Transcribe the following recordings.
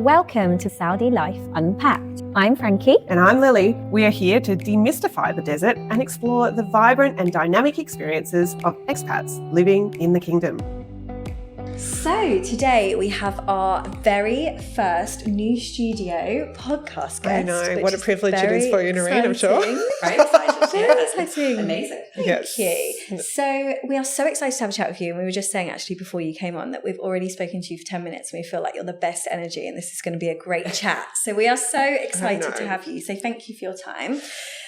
Welcome to Saudi Life Unpacked. I'm Frankie. And I'm Lily. We are here to demystify the desert and explore the vibrant and dynamic experiences of expats living in the kingdom. So today we have our very first new studio podcast guest. I know, what a privilege it is for you, Noirin, I'm sure. Very excited. Very exciting. Amazing. Thank you. So we are so excited to have a chat with you. And we were just saying actually before you came on that we've already spoken to you for 10 minutes and we feel like you're the best energy and this is going to be a great chat. So we are so excited to have you. So thank you for your time.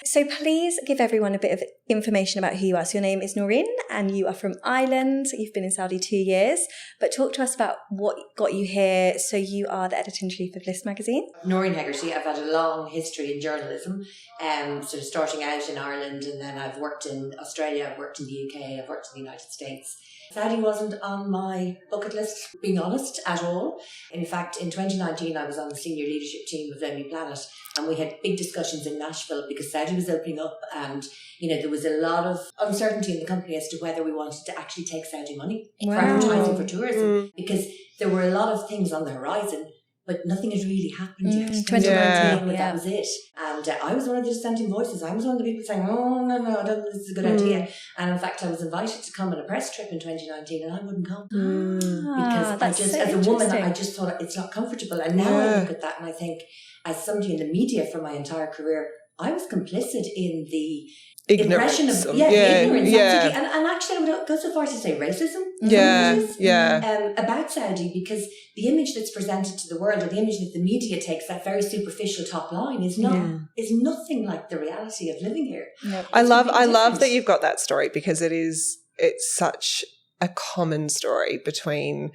So please give everyone a bit of information about who you are. So your name is Noirin and you are from Ireland. You've been in Saudi 2 years. But talk to us about what got you here. So you are the editor-in-chief of List magazine. Noirin Hegarty. I've had a long history in journalism, sort of starting out in Ireland, and then I've worked in Australia, I've worked in the UK, I've worked in the United States. Saudi wasn't on my bucket list, being honest, at all. In fact, in 2019, I was on the senior leadership team of Lonely Planet, and we had big discussions in Nashville because Saudi was opening up and, there was a lot of uncertainty in the company as to whether we wanted to actually take Saudi money for advertising for tourism, because there were a lot of things on the horizon, but nothing had really happened yet. 2019, but that was it. And I was one of the dissenting voices. I was one of the people saying, oh, no, I don't think this is a good idea. And in fact, I was invited to come on a press trip in 2019 and I wouldn't come. Because I just, as a woman, I just thought it's not comfortable. And now I look at that and I think, as somebody in the media for my entire career, I was complicit in the impression of ignorance, and actually I would go so far as to say racism about Saudi, because the image that's presented to the world, or the image that the media takes, that very superficial top line, is nothing like the reality of living here. I love that you've got that story, because it's such a common story between,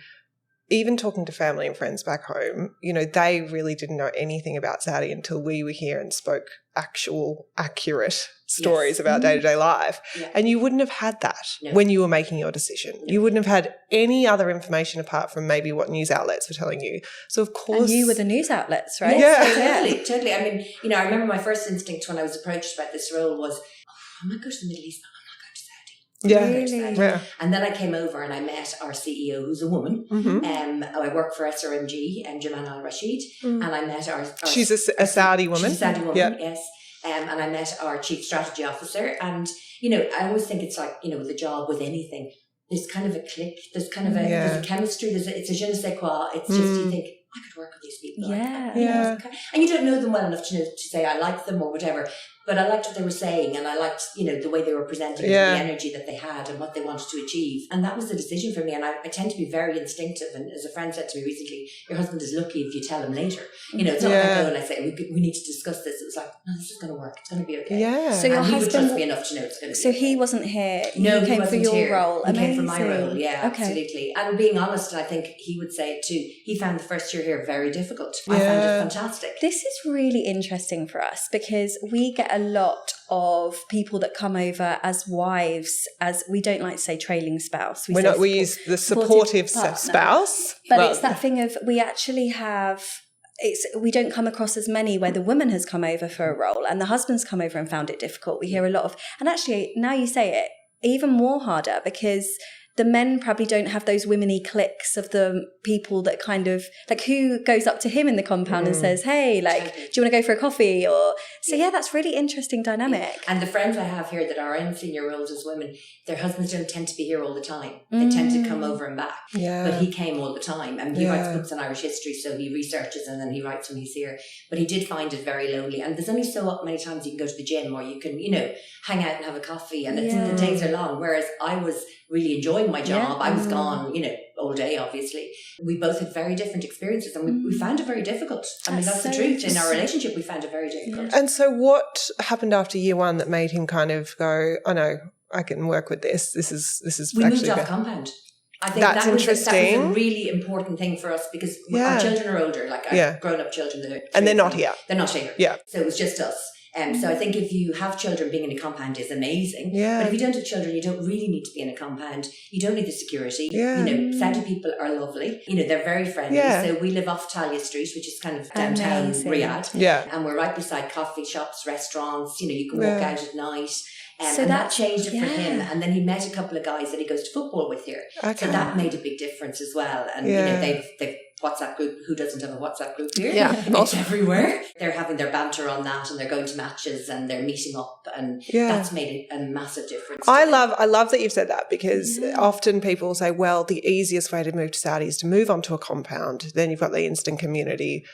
even talking to family and friends back home, they really didn't know anything about Saudi until we were here and spoke accurate stories about day-to-day life. Yeah. And you wouldn't have had that when you were making your decision. No. You wouldn't have had any other information apart from maybe what news outlets were telling you. So, of course... And you were the news outlets, right? Yes, totally. I mean, I remember my first instinct when I was approached about this role was, I might go to the Middle East, Yeah. And then I came over and I met our CEO, who's a woman. I work for SRMG and Jaman Al Rashid, and I met our she's a Saudi woman. She's a Saudi woman, yes. And I met our chief strategy officer. And I always think it's like with a job, with anything, there's kind of a click. There's kind of there's a chemistry. It's a je ne sais quoi. It's just you think, I could work with these people. And you don't know them well enough to say I like them or whatever. But I liked what they were saying, and I liked, the way they were presenting the energy that they had and what they wanted to achieve. And that was the decision for me. And I tend to be very instinctive. And as a friend said to me recently, your husband is lucky if you tell him later. It's not like I go and I say, we need to discuss this. It was like, no, this is going to work. It's going to be okay. Yeah. So your husband would trust me enough to know it's going to be So okay. he wasn't here. No, he came for your role. He came for my role. Yeah, okay. Absolutely. And being honest, I think he would say it too. He found the first year here very difficult. I found it fantastic. This is really interesting for us because we get a lot of people that come over as wives, as we don't like to say trailing spouse. We use the supportive spouse. But it's that thing of we actually have... we don't come across as many where the woman has come over for a role and the husband's come over and found it difficult. We hear a lot of... And actually, now you say it, even more harder because... the men probably don't have those women-y cliques of the people that kind of, like who goes up to him in the compound and says, hey, do you want to go for a coffee? Or that's really interesting dynamic. And the friends I have here that are in senior roles as women, their husbands don't tend to be here all the time. They tend to come over and back. Yeah. But he came all the time. And he writes books on Irish history, so he researches and then he writes when he's here. But he did find it very lonely. And there's only so many times you can go to the gym or you can, hang out and have a coffee. And the days are long. Whereas I was really enjoying my job. I was gone, all day, obviously. We both had very different experiences and we found it very difficult. I mean, that's the truth. In our relationship, we found it very difficult. And so what happened after year one that made him kind of go, oh no, I can work with this. This is we moved off compound. I think that's interesting. That was a really important thing for us because our children are older, like our grown-up children. And they're not here. They're not here. Yeah. So it was just us. So I think if you have children, being in a compound is amazing. Yeah. But if you don't have children, you don't really need to be in a compound. You don't need the security. Yeah. Saudi people are lovely. They're very friendly. Yeah. So we live off Talia Street, which is kind of downtown Riyadh. Yeah. And we're right beside coffee shops, restaurants. You can walk out at night. So that changed it for him. And then he met a couple of guys that he goes to football with here. Okay. So that made a big difference as well. And they've WhatsApp group. Who doesn't have a WhatsApp group here? Yeah, It's everywhere. They're having their banter on that, and they're going to matches, and they're meeting up, and that's made a massive difference. I love that you've said that, because often people say, well, the easiest way to move to Saudi is to move onto a compound. Then you've got the instant community.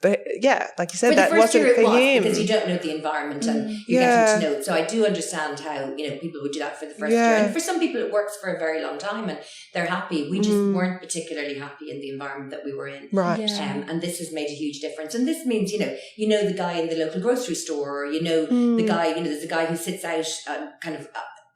But yeah, like you said, that wasn't for him. Because you don't know the environment and you're getting to know it. So I do understand how, people would do that for the first year. And for some people it works for a very long time and they're happy. We just weren't particularly happy in the environment that we were in. Right. And this has made a huge difference. And this means, you know the guy in the local grocery store, or the guy, there's a guy who sits out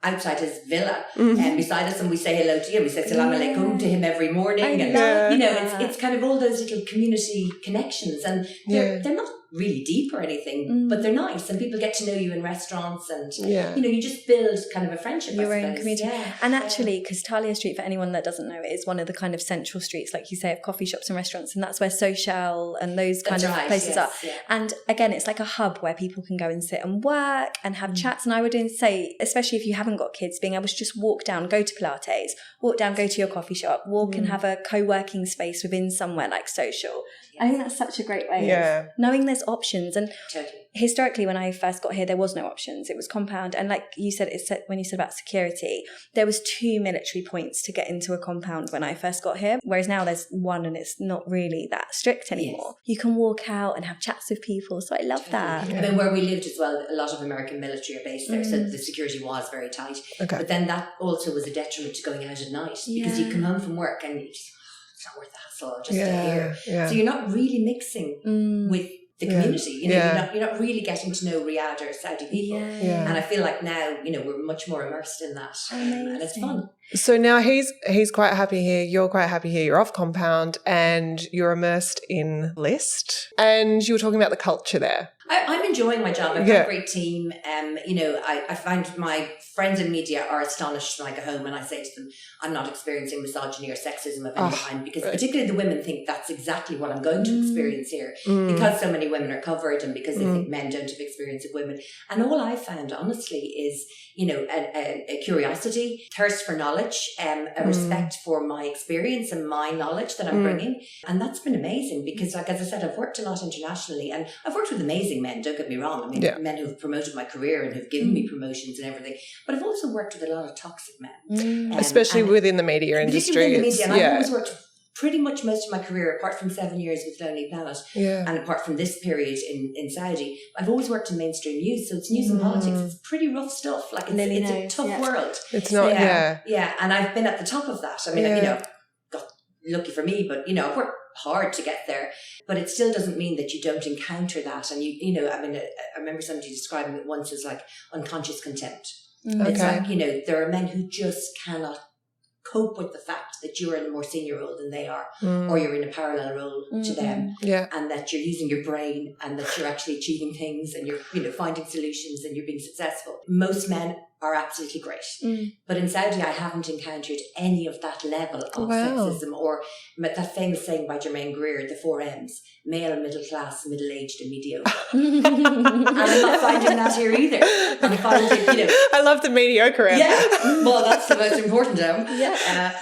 outside his villa and beside us, and we say hello to him. We say salam alaikum to him every morning. It's kind of all those little community connections, and they're not really deep or anything, but they're nice, and people get to know you in restaurants, and you just build kind of a friendship. Your own community. And actually, because Talia Street, for anyone that doesn't know it, is one of the kind of central streets, like you say, of coffee shops and restaurants, and that's where Social and those kind of places are. Yeah. And again, it's like a hub where people can go and sit and work and have chats. And I would say, especially if you haven't got kids, being able to just walk down, go to Pilates, walk down, go to your coffee shop, walk and have a co-working space within somewhere like Social. I think that's such a great way of knowing there's options. And historically, when I first got here, there was no options. It was compound. And like you said, when you said about security, there was 2 military points to get into a compound when I first got here. Whereas now there's one, and it's not really that strict anymore. You can walk out and have chats with people. So I love that. I mean, where we lived as well, a lot of American military are based there. So the security was very tight. Okay. But then that also was a detriment to going out at night, because you come home from work and you just, it's not worth the hassle, just stay here. Yeah. So you're not really mixing with the community. You're not really getting to know Riyadh or Saudi people. And I feel like now, we're much more immersed in that. And it's fun. So now he's quite happy here, you're quite happy here, you're off compound and you're immersed in List. And you were talking about the culture there. I'm enjoying my job. I've got a great team. I find my friends in media are astonished when I go home and I say to them, I'm not experiencing misogyny or sexism of any kind, because particularly the women think that's exactly what I'm going to experience here, because so many women are covered and because they think men don't have experience of women. And all I found, honestly, is, a curiosity, thirst for knowledge, a respect for my experience and my knowledge that I'm bringing. And that's been amazing because, like, as I said, I've worked a lot internationally and I've worked with amazing men, don't get me wrong. I mean, men who've promoted my career and who've given me promotions and everything. But I've also worked with a lot of toxic men. Especially within the media industry. Within the media. And I've always worked pretty much most of my career, apart from 7 years with Lonely Planet, and apart from this period in Saudi, I've always worked in mainstream news. So it's news and politics. It's pretty rough stuff. Like, it's a tough world. It's not, Yeah, and I've been at the top of that. I mean, got lucky for me, but, I've worked hard to get there. But it still doesn't mean that you don't encounter that. And, I remember somebody describing it once as like unconscious contempt. It's like, there are men who just cannot cope with the fact that you're in a more senior role than they are, or you're in a parallel role to them, and that you're using your brain and that you're actually achieving things and you're, finding solutions and you're being successful. Most men are absolutely great. But in Saudi, I haven't encountered any of that level of sexism, or that famous saying by Germaine Greer, the 4 M's: male, middle class, middle-aged and mediocre. And I'm not finding that here either. I'm finding, I love the mediocre M. Yeah, well, that's the most important M.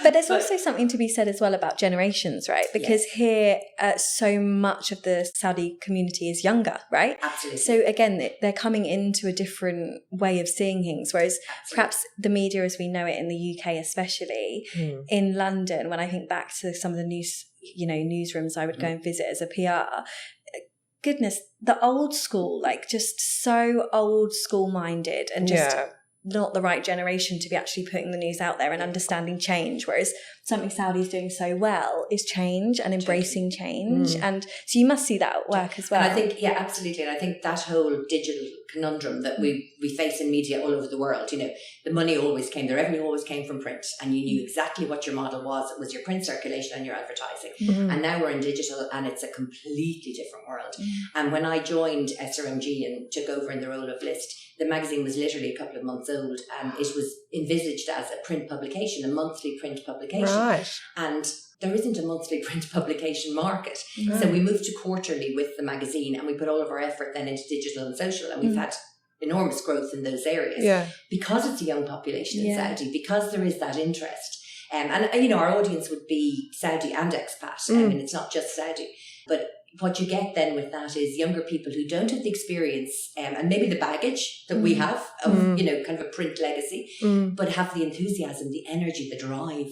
But there's also something to be said as well about generations, right? Because here, so much of the Saudi community is younger, right? Absolutely. So again, they're coming into a different way of seeing things, whereas perhaps the media as we know it in the UK especially, in London, when I think back to some of the newsrooms I would go and visit as a PR, goodness, the old school, like just so old school minded and just not the right generation to be actually putting the news out there and understanding change. Whereas something Saudi is doing so well is change and embracing change. And so you must see that at work as well. And I think, absolutely. And I think that whole digital conundrum that we face in media all over the world, the money always came, the revenue always came from print, and you knew exactly what your model was. It was your print circulation and your advertising. And now we're in digital and it's a completely different world. And when I joined SRMG and took over in the role of List, the magazine was literally a couple of months old and it was envisaged as a print publication, a monthly print publication. Right. And there isn't a monthly print publication market. So we moved to quarterly with the magazine and we put all of our effort then into digital and social, and we've had enormous growth in those areas because it's a young population in Saudi, because there is that interest. And you know, our audience would be Saudi and expat. I mean, it's not just Saudi. But what you get then with that is younger people who don't have the experience and maybe the baggage that we have of, you know, kind of a print legacy, but have the enthusiasm, the energy, the drive,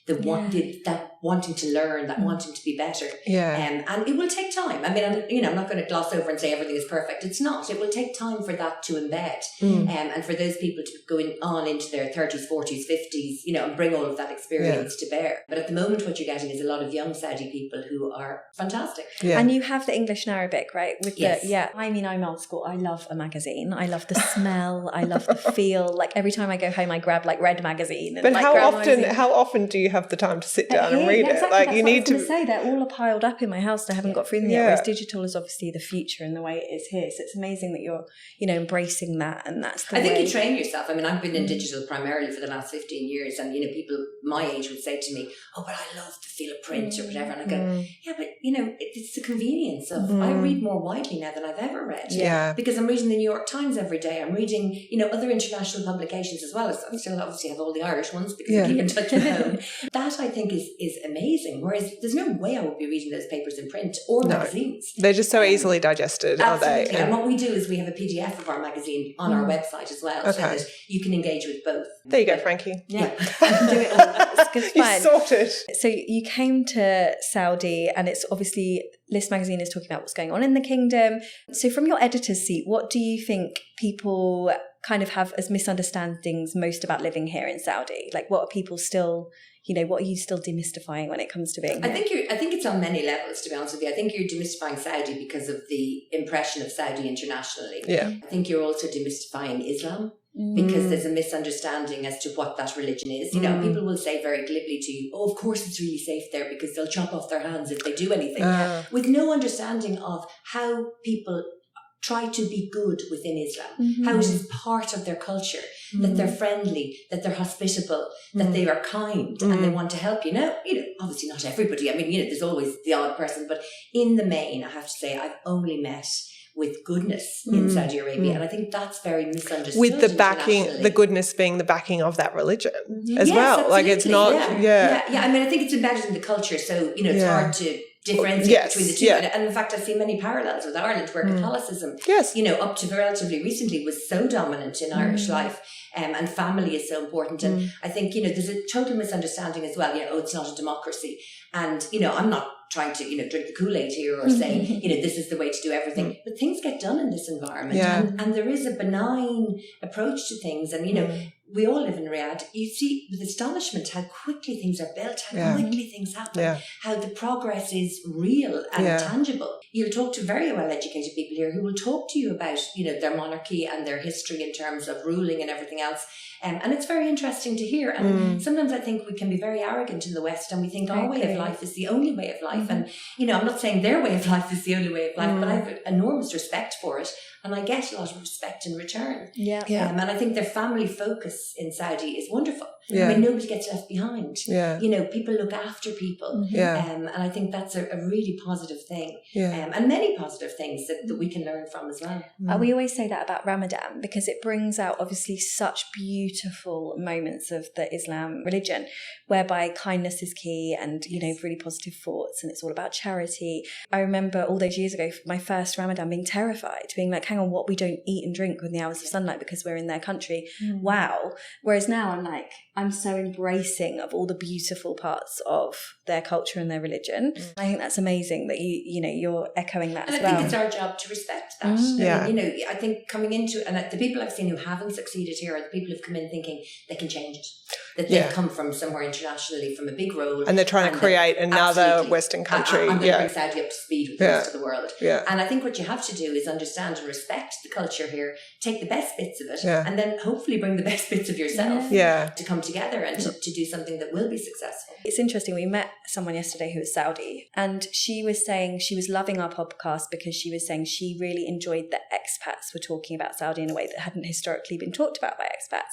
that wanting to learn, that wanting to be better. And it will take time. I mean, I'm not going to gloss over and say everything is perfect. It's not. It will take time for that to embed. And for those people to go on into their 30s, 40s, 50s, you know, and bring all of that experience to bear. But at the moment, what you're getting is a lot of young Saudi people who are fantastic. And you have the English and Arabic, right? With I mean, I'm old school. I love a magazine. I love the smell. I love the feel. Like every time I go home, I grab like Red magazine. And, but like, how often do you have the time to sit down and read it? Exactly, like that's you what need I was to going to say. They're all piled up in my house. I haven't got through them yet. Whereas digital is obviously the future and the way it is here. So it's amazing that you're, you know, embracing that, and that's the I think you train yourself. I mean, I've been in digital primarily for the last 15 years, and you know, people my age would say to me, "Oh, but I love the feel of print or whatever," and I go, "Yeah, but you know, it's the convenience of I read more widely now than I've ever read, because I'm reading the New York Times every day. I'm reading, you know, other international publications as well as I still obviously have all the Irish ones because I keep in touch with home. That I think is amazing. Whereas there's no way I would be reading those papers in print or magazines. They're just so easily digested, absolutely. Are they? And what we do is we have a PDF of our magazine on our website as well, so that you can engage with both. There you go, Frankie. Yeah, I can do it all. It's good fun. You sorted. So you came to Saudi, and it's obviously List Magazine is talking about what's going on in the kingdom. So from your editor's seat, what do you think people kind of have as misunderstandings most about living here in Saudi? Like, what are people still, you know, what are you still demystifying when it comes to being here? I think it's on many levels, to be honest with you. I think you're demystifying Saudi because of the impression of Saudi internationally. I think you're also demystifying Islam, because there's a misunderstanding as to what that religion is. You know, people will say very glibly to you, "Oh, of course it's really safe there because they'll chop off their hands if they do anything," with no understanding of how people try to be good within Islam, how it is part of their culture, that they're friendly, that they're hospitable, that they are kind, and they want to help you. Now, you know, obviously not everybody. I mean, you know, there's always the odd person, but in the main, I have to say, I've only met with goodness in Saudi Arabia, and I think that's very misunderstood. With the backing, the goodness being the backing of that religion as well. Absolutely. Like it's not, yeah. I mean, I think it's embedded in the culture, so you know, it's hard to differentiate between the two. And in fact, I see many parallels with Ireland, where Catholicism, you know, up to relatively recently was so dominant in Irish life. And family is so important. And I think, you know, there's a total misunderstanding as well. You know, it's not a democracy. And, you know, I'm not trying to, you know, drink the Kool-Aid here or say, you know, this is the way to do everything. But things get done in this environment. And there is a benign approach to things. And, you know, we all live in Riyadh. You see with astonishment how quickly things are built, how quickly things happen, how the progress is real and tangible. You'll talk to very well-educated people here who will talk to you about, you know, their monarchy and their history in terms of ruling and everything else. And it's very interesting to hear. And sometimes I think we can be very arrogant in the West, and we think our way of life is the only way of life. And, you know, I'm not saying their way of life is the only way of life, but I have enormous respect for it. And I get a lot of respect in return. And I think their family focus in Saudi is wonderful. I mean, nobody gets left behind. You know, people look after people. And I think that's a really positive thing. And many positive things that we can learn from as well. We always say that about Ramadan, because it brings out obviously such beautiful moments of the Islam religion, whereby kindness is key and, you know, really positive thoughts, and it's all about charity. I remember all those years ago, my first Ramadan, being terrified, being like, hang on, what, we don't eat and drink within the hours of sunlight because we're in their country. Wow. Whereas now I'm like, I'm so embracing of all the beautiful parts of their culture and their religion. I think that's amazing that you know, you're echoing that as well. I think it's our job to respect that. I mean, you know, I think coming into, and the people I've seen who haven't succeeded here are the people who've come in thinking they can change it, that they've come from somewhere internationally, from a big role. And they're trying to create another Western country. I'm going to bring Saudi up to speed with the rest of the world. And I think what you have to do is understand and respect the culture here, take the best bits of it, and then hopefully bring the best bits of yourself to come together and to do something that will be successful. It's interesting. We met someone yesterday who was Saudi, and she was saying she was loving our podcast because she was saying she really enjoyed that expats were talking about Saudi in a way that hadn't historically been talked about by expats.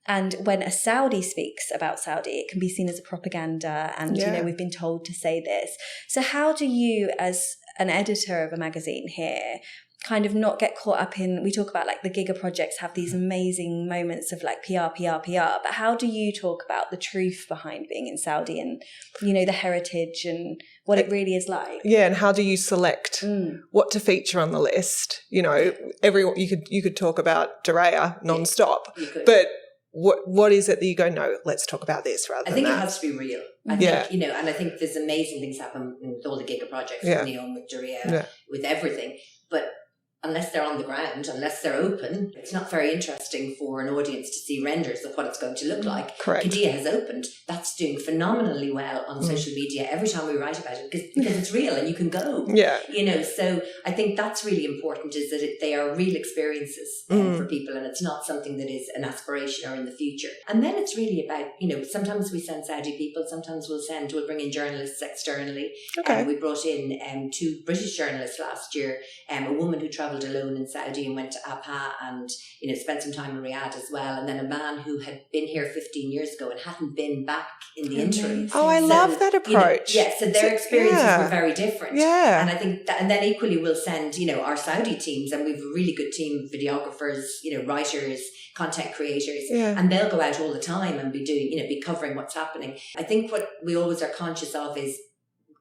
And when a Saudi speaks about Saudi, it can be seen as a propaganda, and you know, we've been told to say this. So how do you, as an editor of a magazine here, kind of not get caught up in, we talk about like the Giga projects have these amazing moments of like PR, but how do you talk about the truth behind being in Saudi and, you know, the heritage and what it really is like? Yeah, and how do you select what to feature on the list? You know, you could talk about Diraya nonstop, but what is it that you go, no, let's talk about this rather than that? I think it has to be real. I think, you know, and I think there's amazing things happen with all the Giga projects, with Neon, with Diraya, with everything. But unless they're on the ground, unless they're open, it's not very interesting for an audience to see renders of what it's going to look like. Correct. Qiddiya has opened. That's doing phenomenally well on social media every time we write about it because it's real and you can go. Yeah. You know, so I think that's really important, is that they are real experiences for people, and it's not something that is an aspiration or in the future. And then it's really about, you know, sometimes we send Saudi people, sometimes we'll bring in journalists externally. Okay. We brought in 2 British journalists last year, a woman who travelled alone in Saudi and went to APA and, you know, spent some time in Riyadh as well, and then a man who had been here 15 years ago and hadn't been back in the interim. Oh, I love that approach. You know, so their experiences were very different. Yeah. And I think that, and then equally we'll send, you know, our Saudi teams, and we've a really good team of videographers, you know, writers, content creators, and they'll go out all the time and be doing, you know, be covering what's happening. I think what we always are conscious of is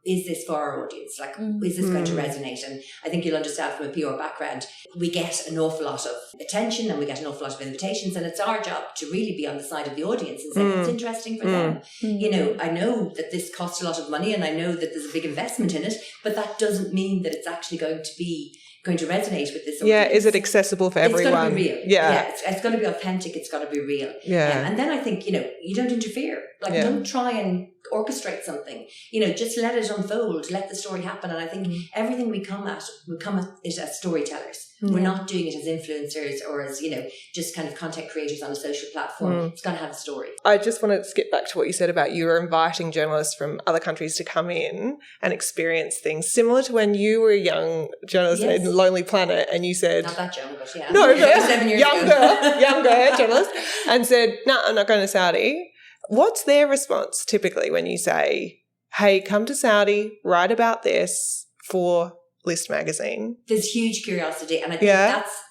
this for our audience? Like, is this going to resonate? And I think you'll understand from a PR background, we get an awful lot of attention and we get an awful lot of invitations, and it's our job to really be on the side of the audience and say what's interesting for them. You know, I know that this costs a lot of money and I know that there's a big investment in it, but that doesn't mean that it's actually going to resonate with this audience. Yeah, is it accessible for everyone? It's got to be real. Yeah. It's got to be authentic. It's got to be real. Yeah. And then I think, you know, you don't interfere. Like, don't try and orchestrate something. You know, just let it unfold. Let the story happen. And I think everything we come at it as storytellers. We're not doing it as influencers or as, you know, just kind of content creators on a social platform. It's got to have a story. I just want to skip back to what you said about you were inviting journalists from other countries to come in and experience things, similar to when you were a young journalist in Lonely Planet and you said... Not that young, but yeah. No, 7 years ago. younger journalist, and said, no, I'm not going to Saudi. What's their response typically when you say, hey, come to Saudi, write about this for List magazine? There's huge curiosity, and I think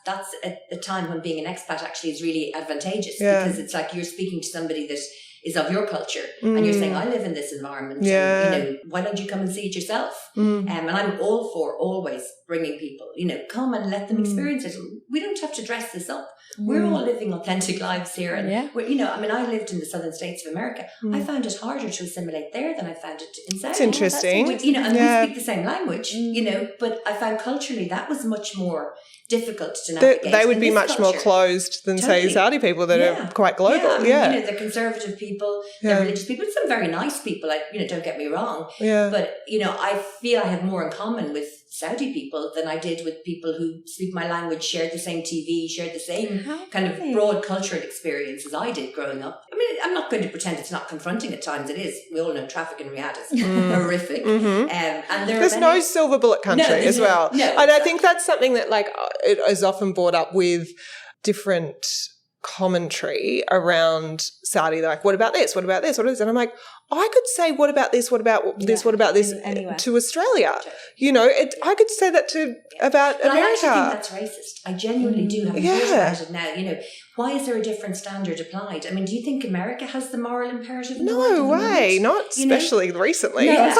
that's a time when being an expat actually is really advantageous, because it's like you're speaking to somebody that is of your culture and you're saying, I live in this environment, and, you know, why don't you come and see it yourself? And I'm all for always bringing people, you know, come and let them experience it. We don't have to dress this up. We're all living authentic lives here, and we're, you know, I mean, I lived in the southern states of America. I found it harder to assimilate there than I found it in Saudi. It's interesting. You know, and we speak the same language, you know, but I found culturally that was much more difficult to navigate. They would be much more closed than, say, Saudi people that are quite global. I mean, you know, the conservative people, the religious people, some very nice people, like, you know, don't get me wrong. But, you know, I feel I have more in common with Saudi people than I did with people who speak my language, shared the same TV, shared the same kind of broad cultural experience as I did growing up. I mean, I'm not going to pretend it's not confronting at times. It is. We all know traffic in Riyadh is horrific. And there's no silver bullet country as well. No. And I think that's something that, like, it is often brought up with different commentary around Saudi. Like, what about this? What about this? What is it? And I'm like, I could say, what about this? What about this? What about this? To Australia? You know, I could say that about America. I actually think that's racist. I genuinely do have a thought about it now. You know, why is there a different standard applied? I mean, do you think America has the moral imperative? No way. Not especially recently. No.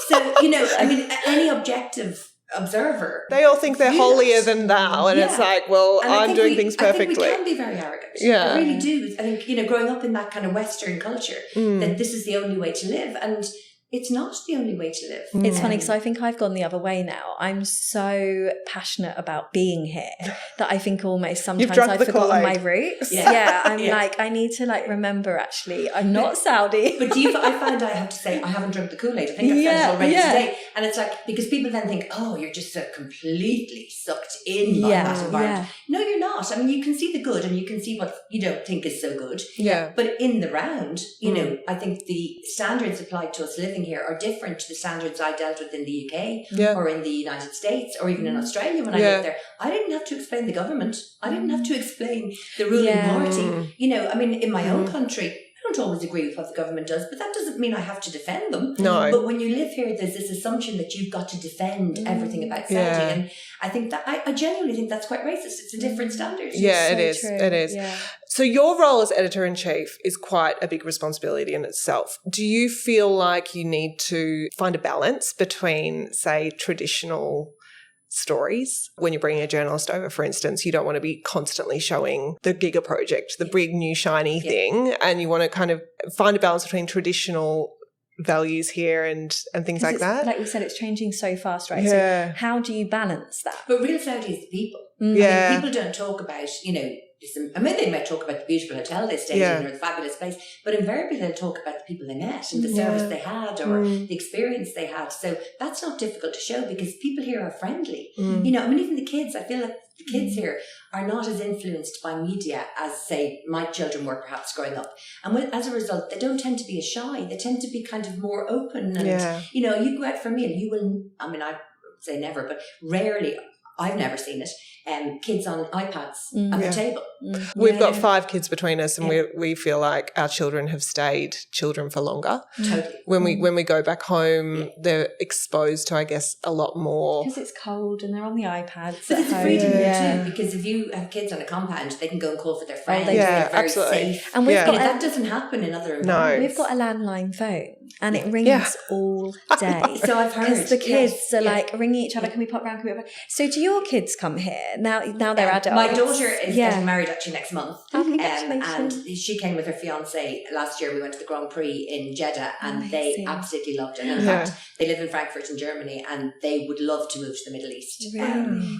So, you know, I mean, any objective observer, they all think they're holier than thou, and it's like, well, I'm doing things perfectly. I think we can be very arrogant. I really do. I think, you know, growing up in that kind of Western culture, that this is the only way to live, and it's not the only way to live. It's funny because I think I've gone the other way now. I'm so passionate about being here that I think almost sometimes I've forgotten my roots. I'm like, I need to like remember, actually, I'm not Saudi. But I find I have to say, I haven't drunk the Kool-Aid. I think I've said it already today. And it's like, because people then think, oh, you're just so completely sucked in by that environment. No, you're not. I mean, you can see the good and you can see what you don't think is so good. But in the round, you know, I think the standards applied to us living here are different to the standards I dealt with in the UK or in the United States or even in Australia when I lived there. I didn't have to explain the government. I didn't have to explain the ruling party. You know, I mean, in my own country, I don't always agree with what the government does, but that doesn't mean I have to defend them. No. But when you live here, there's this assumption that you've got to defend everything about Saudi. And I think that, I genuinely think that's quite racist. It's a different standard. Yeah, So it is. true. It is. Yeah. So your role as editor-in-chief is quite a big responsibility in itself. Do you feel like you need to find a balance between, say, traditional stories? When you're bringing a journalist over, for instance, you don't want to be constantly showing the giga project, the big new shiny thing, and you want to kind of find a balance between traditional values here and things like that. Like you said, it's changing so fast, right? Yeah. So how do you balance that? But real Saudi is the people. Yeah. I mean, people don't talk about, I mean, they might talk about the beautiful hotel they stayed in or the fabulous place, but invariably they'll talk about the people they met and the service they had or the experience they had. So that's not difficult to show because people here are friendly. I mean, even the kids, I feel like the kids here are not as influenced by media as, say, my children were perhaps growing up. And as a result, they don't tend to be as shy. They tend to be kind of more open. And, you go out for a meal, you will, I mean, I would say never, but rarely, I've never seen it, kids on iPads at the table. We've got 5 kids between us and we feel like our children have stayed children for longer. Totally. When we go back home, they're exposed to, I guess, a lot more. Because it's cold and they're on the iPads. But it's a freedom here too, because if you have kids on a compound, they can go and call for their friends. They're very safe. And we've got that doesn't happen in other environments. We've got a landline phone and it rings all day. So I've heard. Because the kids are like ringing each other, can we pop round, can we pop round? So do your kids come here? Now they're adults. My daughter is getting married actually next month. Congratulations. And she came with her fiance last year. We went to the Grand Prix in Jeddah and they absolutely loved it. And in fact, they live in Frankfurt in Germany and they would love to move to the Middle East.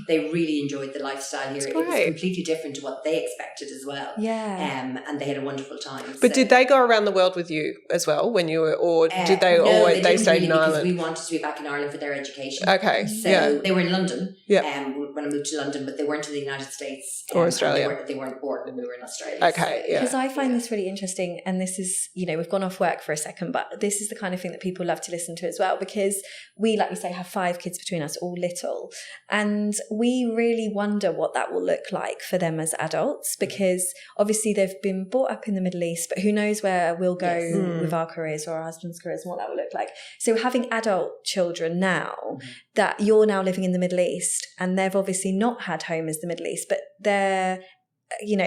They really enjoyed the lifestyle here. It was completely different to what they expected as well. And they had a wonderful time. But did they go around the world with you as well when you were, or did they always, they stayed in Ireland? We wanted to be back in Ireland for their education. Okay. So they were in London when I moved to London, but they weren't in the United States. Or Australia. They weren't born when we were in Australia. Okay, Because I find this really interesting, and this is, we've gone off work for a second, but this is the kind of thing that people love to listen to as well, because we, like we say, have 5 kids between us, all little, and we really wonder what that will look like for them as adults, because obviously they've been brought up in the Middle East, but who knows where we'll go with our careers or our husband's careers and what that will look like. So having adult children now, that you're now living in the Middle East, and they've obviously not had home as the Middle East, but they're,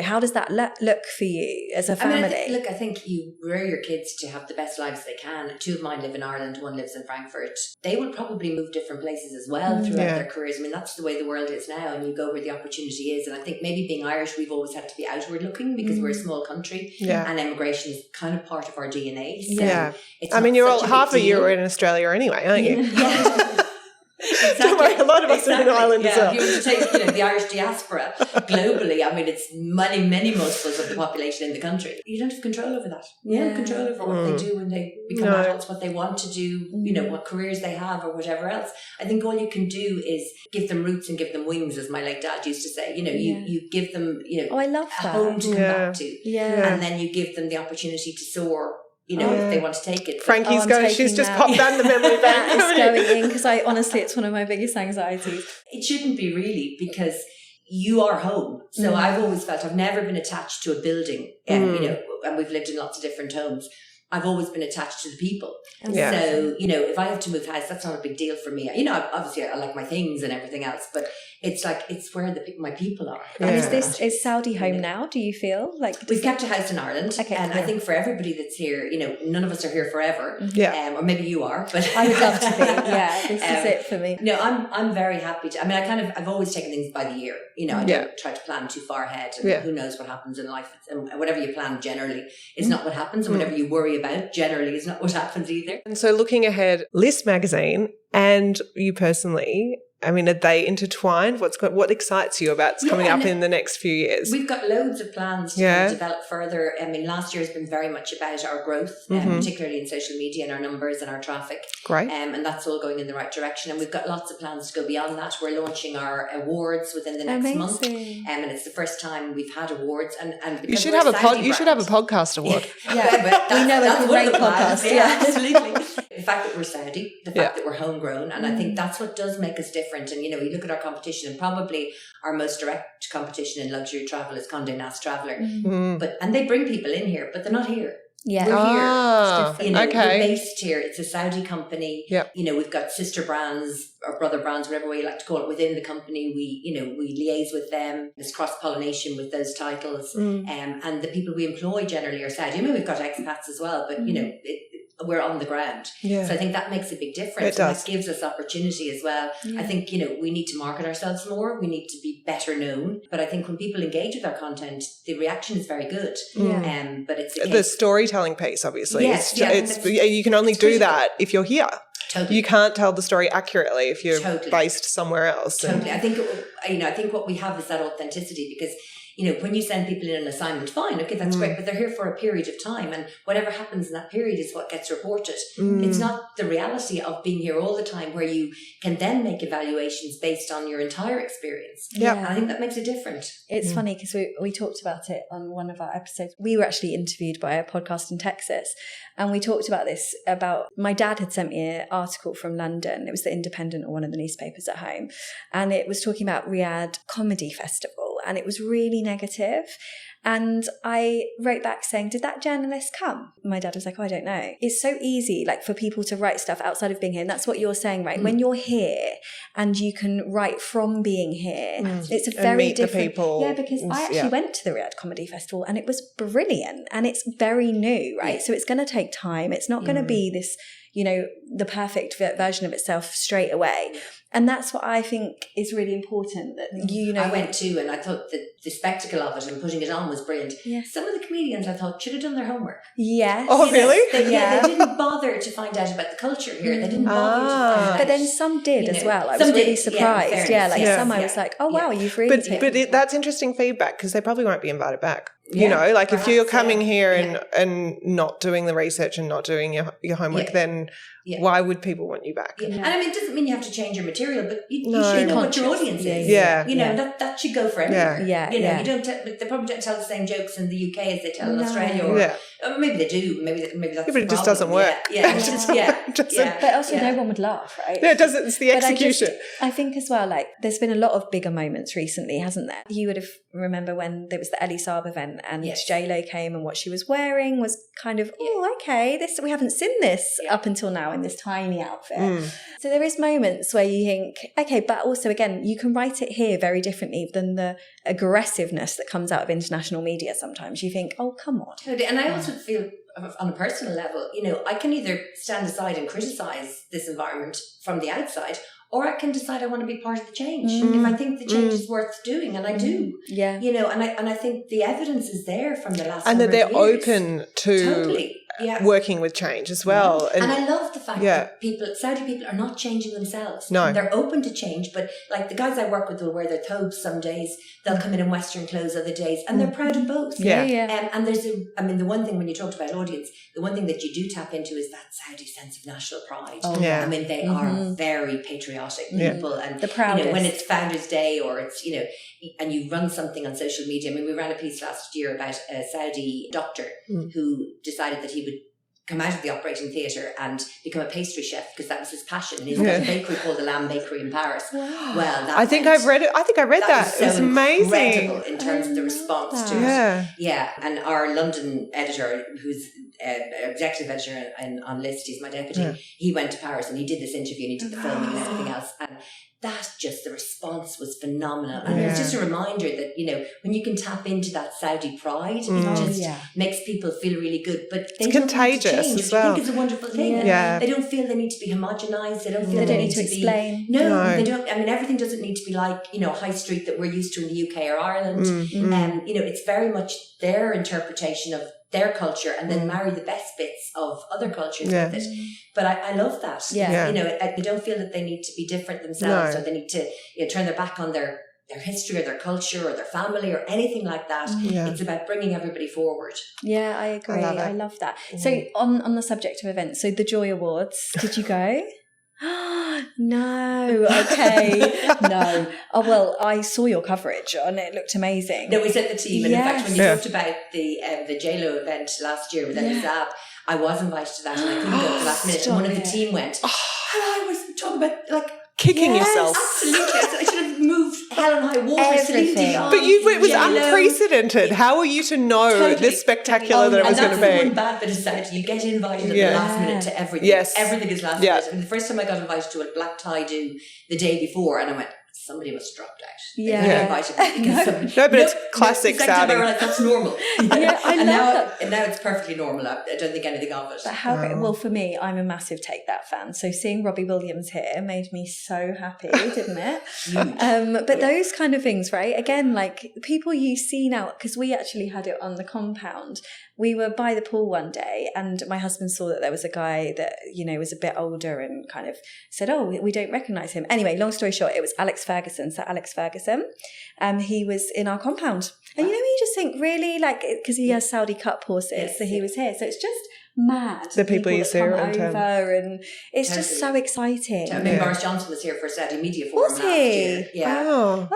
how does that look for you as a family? I think you rear your kids to have the best lives they can. 2 of mine live in Ireland, 1 lives in Frankfurt. They will probably move different places as well throughout their careers. I mean, that's the way the world is now, and you go where the opportunity is. And I think maybe being Irish, we've always had to be outward looking because we're a small country and immigration is kind of part of our DNA. So I mean, you're all half of you are in Australia anyway, aren't you? Exactly. A lot of us live in Ireland as well. If you were to take the Irish diaspora globally, I mean, it's many multiples of the population in the country. You don't have control over that. You don't have control over what they do when they become adults, what they want to do, what careers they have or whatever else. I think all you can do is give them roots and give them wings, as my late dad used to say. You give them I love a home to come back to. And then you give them the opportunity to soar. If they want to take it. Frankie's going, she's just popped down the memory bank. It's going in because honestly, it's one of my biggest anxieties. It shouldn't be really, because you are home. So I've always felt I've never been attached to a building, and we've lived in lots of different homes. I've always been attached to the people. So, if I have to move house, that's not a big deal for me. Obviously I like my things and everything else, but it's like, it's where my people are. And is Saudi home now? Do you feel like we've kept a house in Ireland? Okay, and I think for everybody that's here, none of us are here forever. Or maybe you are, but I would love to be. Yeah, this is it for me. No, I'm very happy to. I mean, I've always taken things by the year. I don't try to plan too far ahead. And who knows what happens in life? And whatever you plan generally is not what happens, and whatever you worry about generally is not what happens either. And so looking ahead, List magazine and you personally, I mean, are they intertwined? What excites you about coming up in the next few years? We've got loads of plans to develop further. I mean, last year has been very much about our growth, particularly in social media and our numbers and our traffic. Great. And that's all going in the right direction. And we've got lots of plans to go beyond that. We're launching our awards within the next month. And it's the first time we've had awards. And you should have a podcast award. We know it's a great podcast. Yeah, absolutely. The fact that we're Saudi, the fact that we're homegrown, and I think that's what does make us different. And you look at our competition, and probably our most direct competition in luxury travel is Condé Nast Traveller. And they bring people in here, but they're not here. Yeah. We're Ah, here. You know, okay. we're based here. It's a Saudi company. Yep. You know, we've got sister brands or brother brands, whatever way you like to call it, within the company. We liaise with them. There's cross-pollination with those titles. And the people we employ generally are Saudi. I mean, we've got expats as well, but, you know, we're on the ground. Yeah. So I think that makes a big difference. It does. And that gives us opportunity as well. Yeah. I think, you know, we need to market ourselves more. We need to be better known. But I think when people engage with our content, the reaction is very good. Yeah. But it's The storytelling piece, obviously. Yes, You can only do that if you're here. Totally. You can't tell the story accurately if you're Totally. based somewhere else. Totally. I think what we have is that authenticity, because, you know, when you send people in an assignment, fine, okay, that's great, but they're here for a period of time, and whatever happens in that period is what gets reported. It's not the reality of being here all the time, where you can then make evaluations based on your entire experience. Yeah. And I think that makes it different. It's funny because we talked about it on one of our episodes. We were actually interviewed by a podcast in Texas, and we talked about this, about my dad had sent me an article from London. It was the Independent or one of the newspapers at home. And it was talking about Riyadh Comedy Festival, and it was really negative. And I wrote back saying, did that journalist come? My dad was like, oh, I don't know. It's so easy, like, for people to write stuff outside of being here. And that's what you're saying, right? When you're here and you can write from being here, it's a very meet different... the people. Yeah, because I actually went to the Riyadh Comedy Festival and it was brilliant, and it's very new, right? So it's going to take time. It's not going to be this, you know, the perfect version of itself straight away. And that's what I think is really important, that you know. I went to, and I thought that the spectacle of it and putting it on was brilliant. Yes. Some of the comedians I thought should have done their homework. Yes. Oh, really? They didn't bother to find out about the culture here. They didn't bother to find out. But then some did as well. I was some really did. surprised. Some I was like, oh wow, you've really taken. That's interesting feedback, because they probably won't be invited back. You know, like perhaps, if you're coming here and not doing the research and not doing your homework, then why would people want you back? And I mean, it doesn't mean you have to change your material, but you should know what your audience is. Yeah. You know, that should go for everyone. Yeah. You know, you don't they probably don't tell the same jokes in the UK as they tell in Australia, or maybe they do. Maybe that's but it just doesn't work. But also no one would laugh, right? Yeah, it doesn't. It's the execution. I think as well, like, there's been a lot of bigger moments recently, hasn't there? You would have remember when there was the Ellie Saab event and J-Lo came, and what she was wearing was kind of, okay, we haven't seen this up until now in this tiny outfit. So there is moments where you think, okay, but also again, you can write it here very differently than the aggressiveness that comes out of international media sometimes. You think, oh, come on. And I also feel, on a personal level, you know, I can either stand aside and criticise this environment from the outside, or I can decide I want to be part of the change if I think the change is worth doing, and I do. Yeah, you know, and I think the evidence is there from the last and that they're years. Open to working with change as well. And I love the fact that Saudi people are not changing themselves. No, they're open to change, but like the guys I work with will wear their thobes some days. They'll come in Western clothes other days, and they're proud of both. And there's the one thing when you talked about audience, the one thing that you do tap into is that Saudi sense of national pride. I mean, they are very patriotic people, and the proudest. You know, when it's Founders Day or it's, you know, and you run something on social media. I mean, we ran a piece last year about a Saudi doctor who decided that he would come out of the operating theatre and become a pastry chef because that was his passion. And he's got a bakery called the Lamb Bakery in Paris. Wow. Well, I think I've read it. I think I read that. So it was amazing in terms of the response to it. Yeah. And our London editor, who's executive editor on List, he's my deputy, he went to Paris and he did this interview and he did the filming and everything else. And the response was phenomenal. And it was just a reminder that, you know, when you can tap into that Saudi pride, it just makes people feel really good. But they it's contagious change, as well. I think it's a wonderful thing. They don't feel they need to be homogenized. They don't feel they need to explain. No, they don't. I mean, everything doesn't need to be like, you know, high street that we're used to in the UK or Ireland. You know, it's very much their interpretation of their culture and then marry the best bits of other cultures with it. But I love that. You know, they don't feel that they need to be different themselves or they need to, you know, turn their back on their history or their culture or their family or anything like that. It's about bringing everybody forward. Yeah, I agree. I love that. So on the subject of events, so the Joy Awards, did you go? No. Okay. No. Oh, well, I saw your coverage and it looked amazing. No, we sent the team. And in fact, when you talked about the J-Lo event last year with Ellie Saab, I was invited to that and I couldn't go at the last minute. And one of the team went, and I was talking about like kicking yourself. Absolutely. I should have moved Hell and High Water, Celine Dion. But it was unprecedented. How are you to know this spectacular that it was going to be? That's the one bad bit of Saudi. You get invited at the last minute to everything. Yes. Everything is last minute. And the first time I got invited to a black tie do the day before, and I went, somebody must have dropped out. They invited me because but it's classic Saudi. That's normal. I love that. And now it's perfectly normal. I don't think anything of it. But how great. Well, for me, I'm a massive Take That fan. So seeing Robbie Williams here made me so happy, didn't it? But those kind of things, right? Again, like people you see now, because we actually had it on the compound. We were by the pool one day and my husband saw that there was a guy that, was a bit older and kind of said, oh, we don't recognise him. Anyway, long story short, it was Alex Ferguson. So Alex Ferguson, he was in our compound. And you just think really because he has Saudi Cup horses, so he was here. So it's just mad. The people you see around town. And it's just so exciting. I mean, Boris Johnson was here for Saudi Media Forum last year. Yeah. Oh.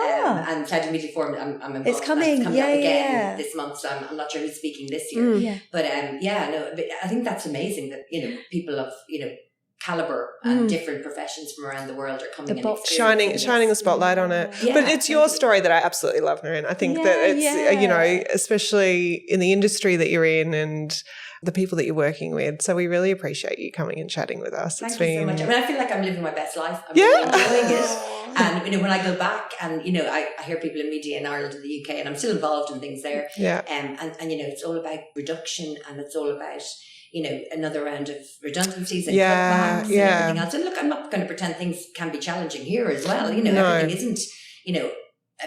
And Saudi Media Forum, I'm involved. It's coming. Up again this month, so I'm not sure who's speaking this year. But I think that's amazing that, people of, caliber and different professions from around the world are coming in. Shining the spotlight on it. Yeah, but it's your story that I absolutely love, Noirin. I think that it's, especially in the industry that you're in and the people that you're working with. So we really appreciate you coming and chatting with us. Thank you so much. I mean, I feel like I'm living my best life. I'm really enjoying it. And, when I go back and, I hear people in media in Ireland and the UK and I'm still involved in things there. Yeah. And it's all about reduction and it's all about, another round of redundancies and cutbacks and everything else. And look, I'm not going to pretend things can be challenging here as well. Everything isn't,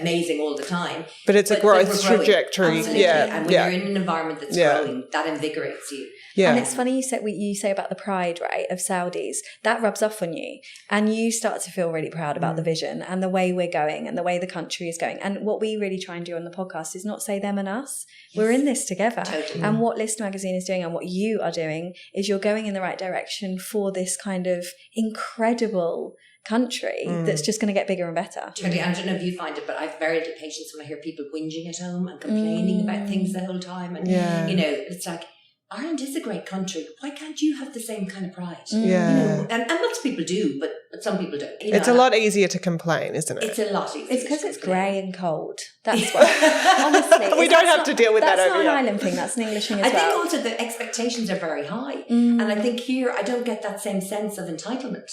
amazing all the time. But it's a growth trajectory. Absolutely. And when you're in an environment that's growing, that invigorates you. Yeah. And it's funny you say about the pride, right, of Saudis. That rubs off on you and you start to feel really proud about the vision and the way we're going and the way the country is going. And what we really try and do on the podcast is not say them and us. Yes. We're in this together. Totally. And what List Magazine is doing and what you are doing is you're going in the right direction for this kind of incredible country that's just going to get bigger and better. Totally. I don't know if you find it, but I have very little patience when I hear people whinging at home and complaining about things the whole time. And, it's like, Ireland is a great country. Why can't you have the same kind of pride? Yeah. And lots of people do, but some people don't. It's a lot easier to complain, isn't it? It's a lot easier. It's because it's grey and cold. That's why. Honestly. We don't have to deal with that over here. That's not an island thing. That's an English thing as well. I think also the expectations are very high. And I think here I don't get that same sense of entitlement.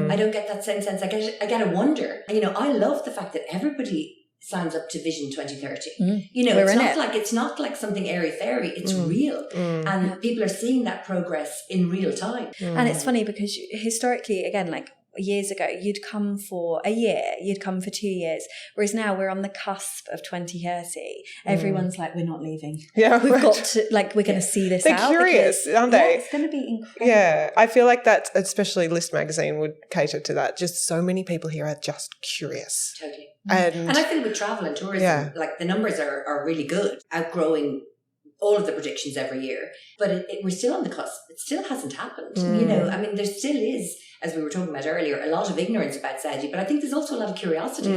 I don't get that same sense. I get a wonder. I love the fact that everybody signs up to Vision 2030. It's not like something airy-fairy. It's real. And people are seeing that progress in real time. And it's funny because historically, again, like years ago, you'd come for a year, you'd come for 2 years. Whereas now we're on the cusp of 2030. Everyone's like, we're not leaving. Yeah, we've got to, we're going to see this out. They're curious, aren't they? Yeah, it's going to be incredible. Yeah, I feel like that, especially List Magazine would cater to that. Just so many people here are just curious. Totally. And I feel with travel and tourism, the numbers are really good, outgrowing all of the predictions every year. But we're still on the cusp. It still hasn't happened. There still is, as we were talking about earlier, a lot of ignorance about Saudi, but I think there's also a lot of curiosity.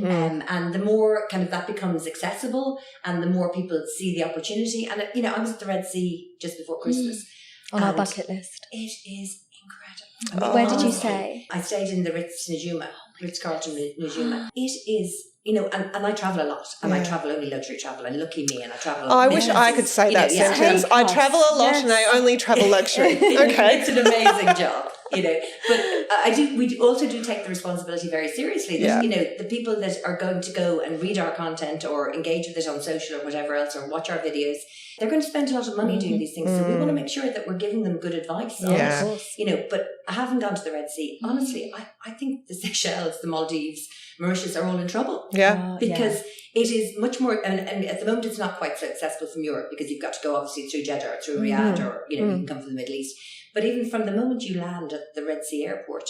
And the more kind of that becomes accessible and the more people see the opportunity. And, I was at the Red Sea just before Christmas. On our bucket list. It is incredible. Where did you stay? I stayed in the Ritz-Carlton Najuma. It is, and I travel a lot, and I travel only luxury travel, and lucky me, and I travel. I wish I could say that sentence. I travel a lot, and I only travel luxury. Okay, it's an amazing job, But we also do take the responsibility very seriously. That, the people that are going to go and read our content or engage with it on social or whatever else, or watch our videos, they're going to spend a lot of money doing these things. So we want to make sure that we're giving them good advice. But I haven't gone to the Red Sea. Honestly, I think the Seychelles, the Maldives, Mauritius are all in trouble. Yeah. Because it is much more, and at the moment it's not quite so accessible from Europe because you've got to go obviously through Jeddah or through Riyadh or, you can come from the Middle East. But even from the moment you land at the Red Sea airport,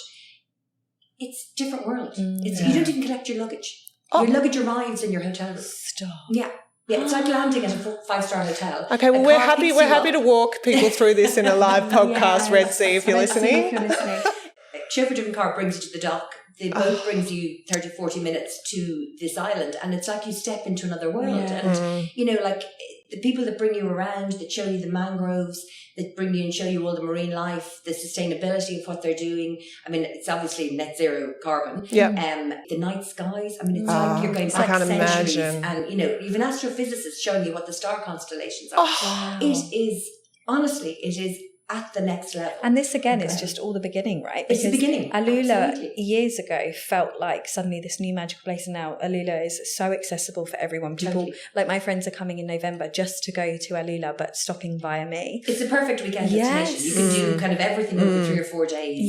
it's a different world. You don't even collect your luggage. Your luggage arrives in your hotel room. Stop. Yeah. Yeah, it's like landing at a 5-star hotel. Okay, well, we're happy to walk people through this in a live podcast, Red Sea, if you're listening. Chauffeur-driven car brings you to the dock. The boat brings you 30, 40 minutes to this island, and it's like you step into another world. And, the people that bring you around, that show you the mangroves, that bring you and show you all the marine life, the sustainability of what they're doing. I mean, it's obviously net zero carbon. The night skies. I mean, it's like you're going back centuries. And, you know, you've an astrophysicist showing you what the star constellations are. It is, honestly, it is at the next level. And this again is just all the beginning, right? It's the beginning. AlUla years ago felt like suddenly this new magical place, and now AlUla is so accessible for everyone. People like my friends are coming in November just to go to AlUla, but stopping via me. It's a perfect weekend destination. You can do kind of everything over 3 or 4 days.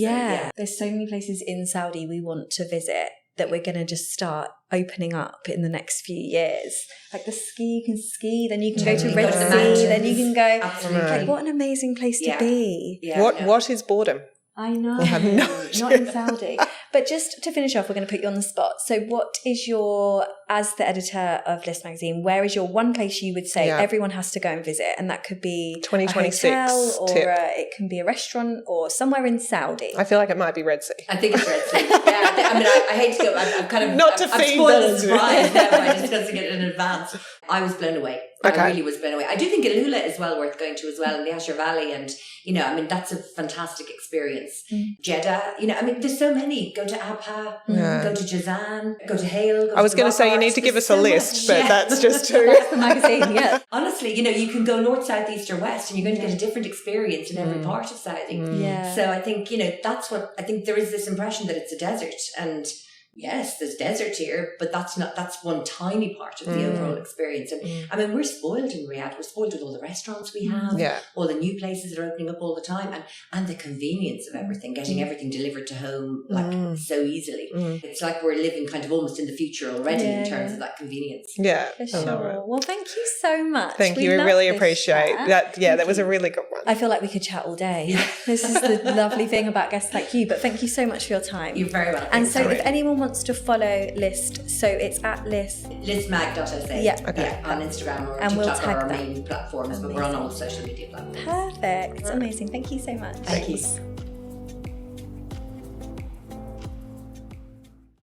There's so many places in Saudi we want to visit that we're going to just start opening up in the next few years. Like the ski, you can ski, then you can go to Red Sea, then you can go. Absolutely. Like, what an amazing place to be. What is boredom? I know. I have no Not in Saudi. But just to finish off, we're going to put you on the spot. So what is your, as the editor of List Magazine, where is your one place you would say everyone has to go and visit? And that could be 2026 a hotel, or it can be a restaurant, or somewhere in Saudi. I feel like it might be Red Sea. I think it's Red Sea. I mean, I hate to go. I'm kind of not to I've feed spoiled those. the surprise now by discussing it in advance. I was blown away. Okay. I really was blown away. I do think AlUla is well worth going to as well, in the Asher Valley, and you know, I mean, that's a fantastic experience. Jeddah, you know, I mean, there's so many. Go to Abha, go to Jazan, go to Hale. I was going to say you need to give us a list, but that's just too. That's the magazine, Honestly, you know, you can go north, south, east, or west, and you're going to get a different experience in every part of Saudi. So I think, you know, that's what I think. There is this impression that it's a desert, and yes, there's desert here, but that's one tiny part of the overall experience. And I mean, we're spoiled in Riyadh. We're spoiled with all the restaurants we have, all the new places that are opening up all the time, and the convenience of everything, getting everything delivered to home like so easily. It's like we're living kind of almost in the future already in terms of that convenience. Yeah, for sure. Well, thank you so much. Thank you. We really appreciate that. Yeah, that was a really good one. I feel like we could chat all day. This is the lovely thing about guests like you. But thank you so much for your time. You're very welcome. And so if anyone wants to follow List, so it's at listmag.sa. On Instagram or and TikTok, we'll tag our main platforms, but we're on all social media platforms. Perfect. Amazing. Thank you so much. Thank you.